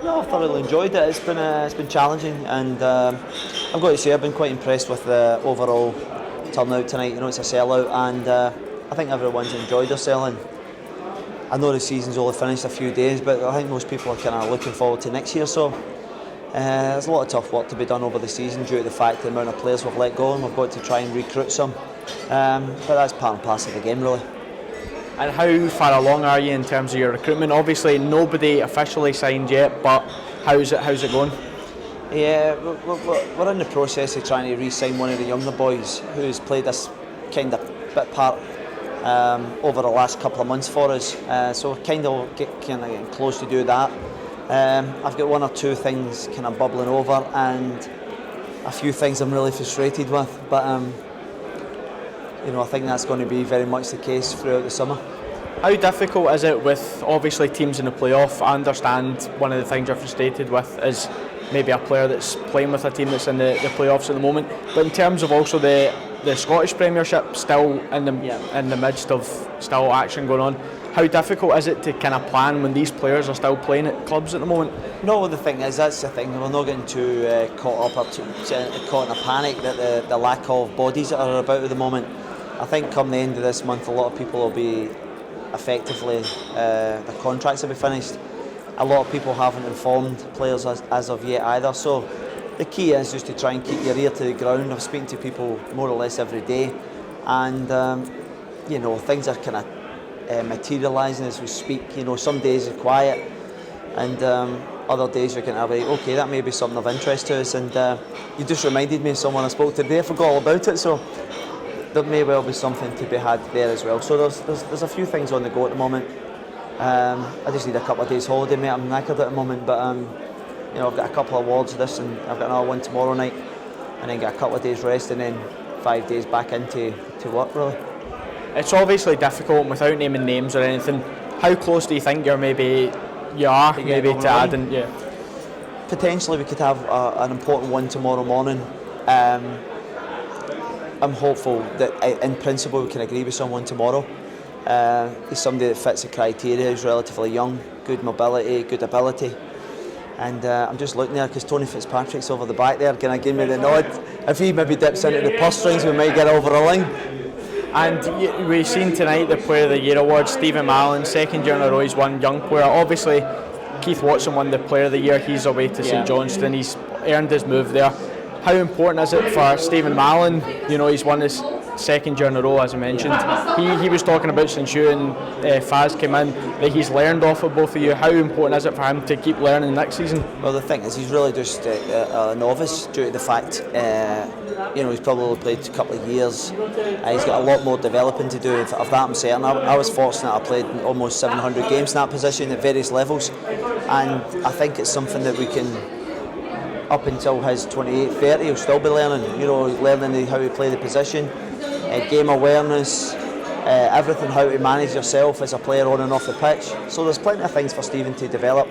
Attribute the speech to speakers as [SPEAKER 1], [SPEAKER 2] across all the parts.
[SPEAKER 1] No, I've thoroughly enjoyed it. It's been challenging, and I've got to say I've been quite impressed with the overall turnout tonight. You know, it's a sellout, and I think everyone's enjoyed their selling. I know the season's only finished a few days, but I think most people are kind of looking forward to next year. So there's a lot of tough work to be done over the season due to the fact the amount of players we've let go, and we've got to try and recruit some. But that's part and parcel of the game, really.
[SPEAKER 2] And how far along are you in terms of your recruitment? Obviously, nobody officially signed yet, but how's it going?
[SPEAKER 1] Yeah, we're in the process of trying to re-sign one of the younger boys who's played this kind of bit part over the last couple of months for us. So we're kind of getting close to do that. I've got one or two things kind of bubbling over, and a few things I'm really frustrated with. But you know, I think that's going to be very much the case throughout the summer.
[SPEAKER 2] How difficult is it with obviously teams in the playoff? I understand one of the things you're frustrated with is maybe a player that's playing with a team that's in the playoffs at the moment. But in terms of also the Scottish Premiership still in the midst of still action going on, how difficult is it to kind of plan when these players are still playing at clubs at the moment?
[SPEAKER 1] No, the thing is, that's the thing. We're not getting too caught up or caught in a panic that the lack of bodies that are about at the moment. I think come the end of this month, a lot of people will be effectively, their contracts will be finished. A lot of people haven't informed players as of yet either. So the key is just to try and keep your ear to the ground. I'm speaking to people more or less every day, and you know, things are kind of materialising as we speak. You know, some days are quiet, and other days you're kind of like, okay, that may be something of interest to us. And you just reminded me of someone I spoke to today. I forgot all about it. So there may well be something to be had there as well. So there's a few things on the go at the moment. I just need a couple of days holiday, mate. I'm knackered at the moment, but you know, I've got a couple of awards this, and I've got another one tomorrow night, and then get a couple of days rest, and then 5 days back into work, really.
[SPEAKER 2] It's obviously difficult without naming names or anything. How close do you think you are maybe to adding? Yeah.
[SPEAKER 1] Potentially we could have an important one tomorrow morning. I'm hopeful that in principle we can agree with someone tomorrow. He's somebody that fits the criteria. He's relatively young, good mobility, good ability, and I'm just looking there because Tony Fitzpatrick's over the back there. Can I give me the nod? If he maybe dips into the purse strings, we might get over a line.
[SPEAKER 2] And we've seen tonight the Player of the Year award. Stephen Mallon, second year in a row, he's won Young Player. Obviously, Keith Watson won the Player of the Year. He's away to St Johnstone. He's earned his move there. How important is it for Stephen Mallon? You know, he's won his second year in a row, as I mentioned. He was talking about since you and Faz came in that he's learned off of both of you. How important is it for him to keep learning next season?
[SPEAKER 1] Well, the thing is, he's really just a novice due to the fact, you know, he's probably played a couple of years. He's got a lot more developing to do. Of that I'm certain. I was fortunate. I played almost 700 games in that position at various levels, and I think it's something that we can, up until his 28, 30, he'll still be learning. You know, learning how to play the position, game awareness, everything, how to manage yourself as a player on and off the pitch. So there's plenty of things for Stephen to develop.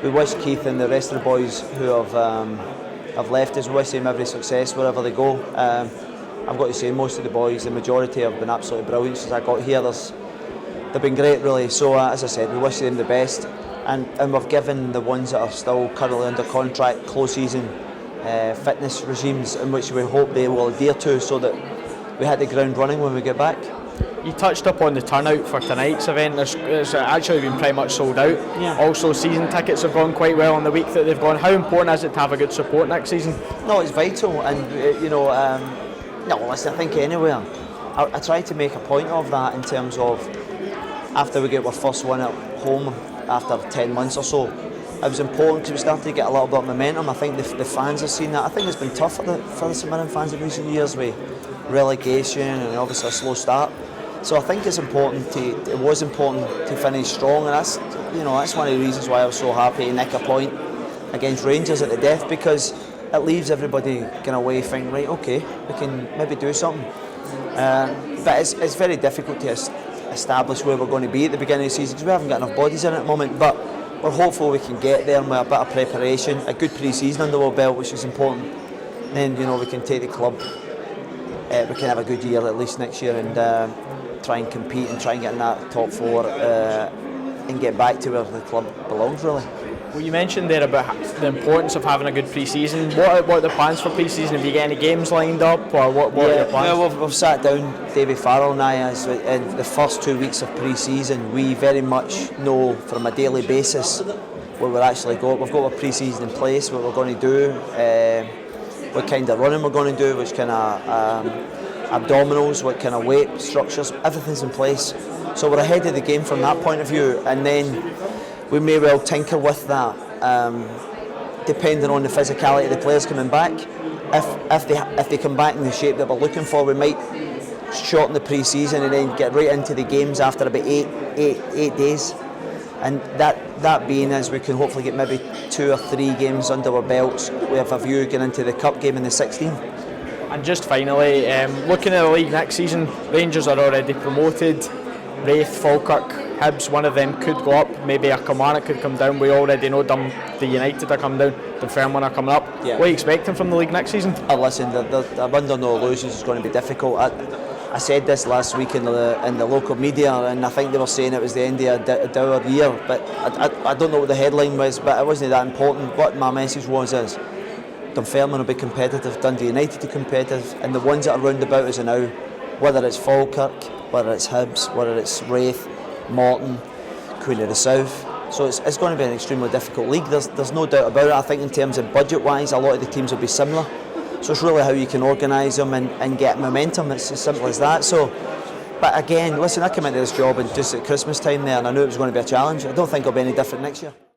[SPEAKER 1] We wish Keith and the rest of the boys who have left us, we wish them every success wherever they go. I've got to say, most of the boys, the majority have been absolutely brilliant since I got here. They've been great, really. So as I said, we wish them the best. And we've given the ones that are still currently under contract close season fitness regimes in which we hope they will adhere to, so that we hit the ground running when we get back.
[SPEAKER 2] You touched up on the turnout for tonight's event. It's actually been pretty much sold out. Yeah. Also, season tickets have gone quite well on the week that they've gone. How important is it to have a good support next season?
[SPEAKER 1] No, it's vital, and you know, no, listen, I think anywhere. I try to make a point of that in terms of after we get our first one at home after 10 months or so. It was important because we started to get a little bit of momentum. I think the fans have seen that. I think it's been tough for the St Mirren fans in recent years with relegation and obviously a slow start. So I think it was important to finish strong, and that's one of the reasons why I was so happy to nick a point against Rangers at the death, because it leaves everybody going away thinking, right, okay, we can maybe do something. But it's very difficult to establish where we're going to be at the beginning of the season because we haven't got enough bodies in at the moment, but we're hopeful we can get there with a bit of preparation, a good pre-season under our belt, which is important. Then, you know, we can take the club, we can have a good year at least next year, and try and compete and try and get in that top four and get back to where the club belongs, really.
[SPEAKER 2] Well, you mentioned there about the importance of having a good pre-season. What are the plans for pre-season? Have you got any games lined up, or what are your plans?
[SPEAKER 1] Well, we've sat down, Davy Farrell and I, in the first 2 weeks of pre-season. We very much know from a daily basis where we're actually going. We've got a pre-season in place, what we're going to do, what kind of running we're going to do, which kind of abdominals, what kind of weight structures, everything's in place. So we're ahead of the game from that point of view, and then we may well tinker with that, depending on the physicality of the players coming back. If they come back in the shape that we're looking for, we might shorten the pre-season and then get right into the games after about eight days. And that being as we can hopefully get maybe 2 or 3 games under our belts. We have a view going into the cup game in the 16th.
[SPEAKER 2] And just finally, looking at the league next season, Rangers are already promoted. Raith, Falkirk, Hibs, one of them could go up. Maybe a Kilmarnock could come down. We already know the United are coming down. The Dunfermline are coming up.
[SPEAKER 1] Yeah.
[SPEAKER 2] What are you expecting from the league next season?
[SPEAKER 1] Listen, the win or no illusions is going to be difficult. I said this last week in the local media, and I think they were saying it was the end of our year. But I don't know what the headline was, but it wasn't that important. What my message is Dunfermline will be competitive, Dundee United will be competitive, and the ones that are round about us now, whether it's Falkirk, whether it's Hibs, whether it's Raith, Morton, Queen of the South. So it's going to be an extremely difficult league. There's no doubt about it. I think in terms of budget-wise, a lot of the teams will be similar. So it's really how you can organise them and get momentum. It's as simple as that. So, but again, listen, I came into this job just at Christmas time there, and I knew it was going to be a challenge. I don't think it'll be any different next year.